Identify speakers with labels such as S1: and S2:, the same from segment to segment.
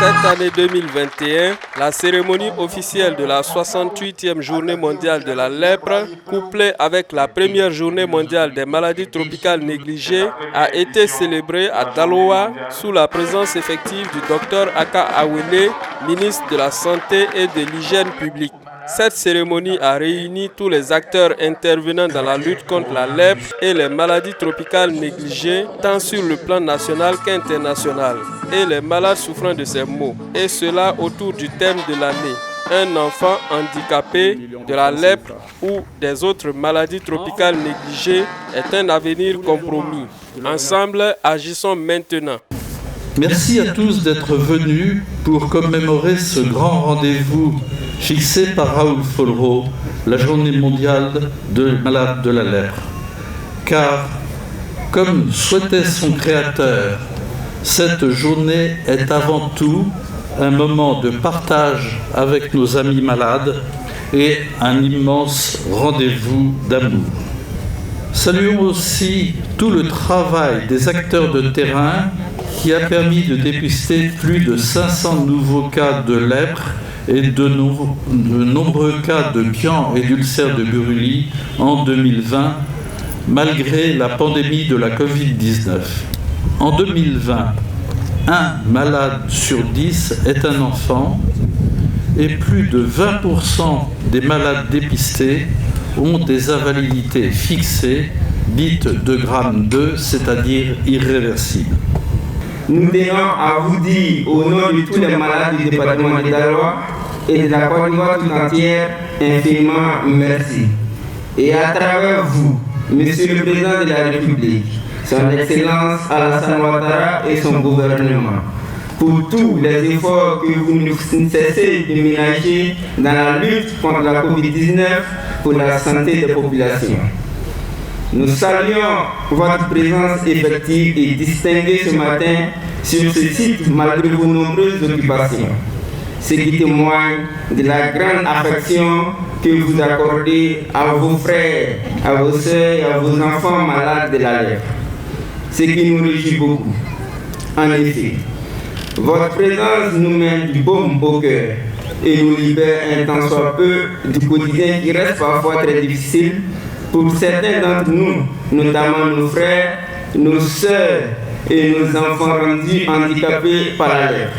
S1: Cette année 2021, la cérémonie officielle de la 68e journée mondiale de la lèpre, couplée avec la première journée mondiale des maladies tropicales négligées, a été célébrée à Daloa sous la présence effective du Dr Aka Awele, ministre de la Santé et de l'Hygiène publique. Cette cérémonie a réuni tous les acteurs intervenant dans la lutte contre la lèpre et les maladies tropicales négligées, tant sur le plan national qu'international, et les malades souffrant de ces maux, et cela autour du thème de l'année. Un enfant handicapé de la lèpre ou des autres maladies tropicales négligées est un avenir compromis. Ensemble, agissons maintenant.
S2: Merci à tous d'être venus pour commémorer ce grand rendez-vous fixé par Raoul Follereau, la journée mondiale des malades de la lèpre. Car, comme souhaitait son créateur, cette journée est avant tout un moment de partage avec nos amis malades et un immense rendez-vous d'amour. Saluons aussi tout le travail des acteurs de terrain qui a permis de dépister plus de 500 nouveaux cas de lèpre et de nombreux cas de pian et d'ulcères de Buruli en 2020, malgré la pandémie de la Covid-19. En 2020, un malade sur 10 est un enfant et plus de 20% des malades dépistés ont des invalidités fixées, dites de grade 2, c'est-à-dire irréversibles.
S3: Nous tenons à vous dire, au nom de tous les malades du département de Daloa et de la Côte d'Ivoire tout entière, infiniment merci. Et à travers vous, Monsieur le Président de la République, Son Excellence Alassane Ouattara et son gouvernement, pour tous les efforts que vous ne cessez de ménager dans la lutte contre la Covid-19 pour la santé des populations. Nous saluons votre présence effective et distinguée ce matin sur ce site malgré vos nombreuses occupations, ce qui témoigne de la grande affection que vous accordez à vos frères, à vos sœurs et à vos enfants malades de la lèpre, ce qui nous réjouit beaucoup. En effet, votre présence nous met du baume au cœur et nous libère un tant soit peu du quotidien qui reste parfois très difficile pour certains d'entre nous, notamment nos frères, nos sœurs et nos enfants rendus handicapés par la lèpre,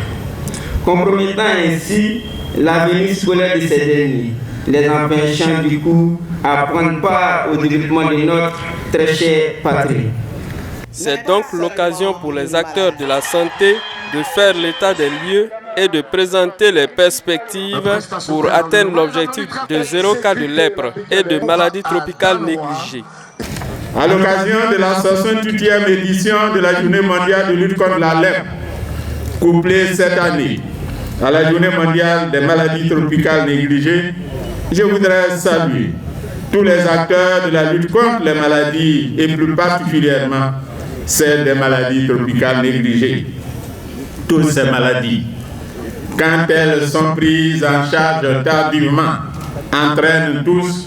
S3: compromettant ainsi l'avenir scolaire de ces derniers, les empêchant du coup à prendre part au développement de notre très chère patrie.
S1: C'est donc l'occasion pour les acteurs de la santé de faire l'état des lieux et de présenter les perspectives pour atteindre l'objectif de 0 cas de lèpre et de maladies tropicales négligées.
S4: À l'occasion de la 68e édition de la Journée mondiale de lutte contre la lèpre, couplée cette année à la Journée mondiale des maladies tropicales négligées, je voudrais saluer tous les acteurs de la lutte contre les maladies et plus particulièrement celles des maladies tropicales négligées. Toutes ces maladies, quand elles sont prises en charge tardivement, entraînent tous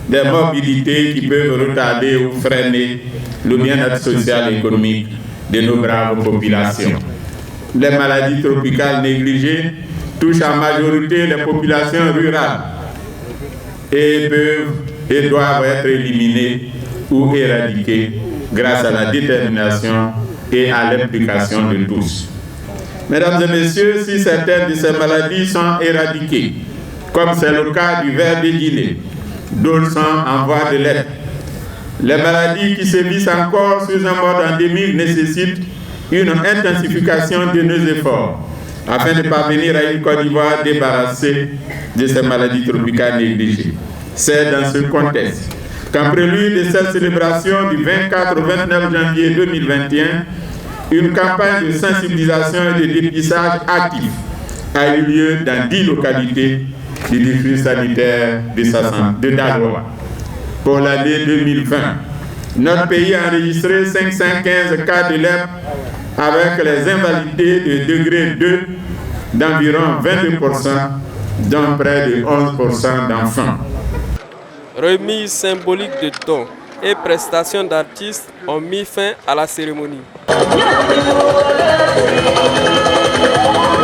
S4: des morbidités qui peuvent retarder ou freiner le bien-être social et économique de nos braves populations. Les maladies tropicales négligées touchent en majorité les populations rurales et peuvent et doivent être éliminées ou éradiquées grâce à la détermination et à l'implication de tous. Mesdames et messieurs, si certaines de ces maladies sont éradiquées, comme c'est le cas du ver de Guinée, d'autres sont en voie de l'être. Les maladies qui sévissent encore sous un mode endémique nécessitent une intensification de nos efforts afin de parvenir à une Côte d'Ivoire débarrassée de ces maladies tropicales négligées. C'est dans ce contexte qu'en prélude de cette célébration du 24 au 29 janvier 2021, une campagne de sensibilisation et de dépistage actif a eu lieu dans 10 localités du district sanitaire de Daloa. Pour l'année 2020, notre pays a enregistré 515 cas de lèpre avec les invalidités de degré 2 d'environ 22%, dont près de 11% d'enfants.
S1: Remise symbolique de dons et prestations d'artistes ont mis fin à la cérémonie.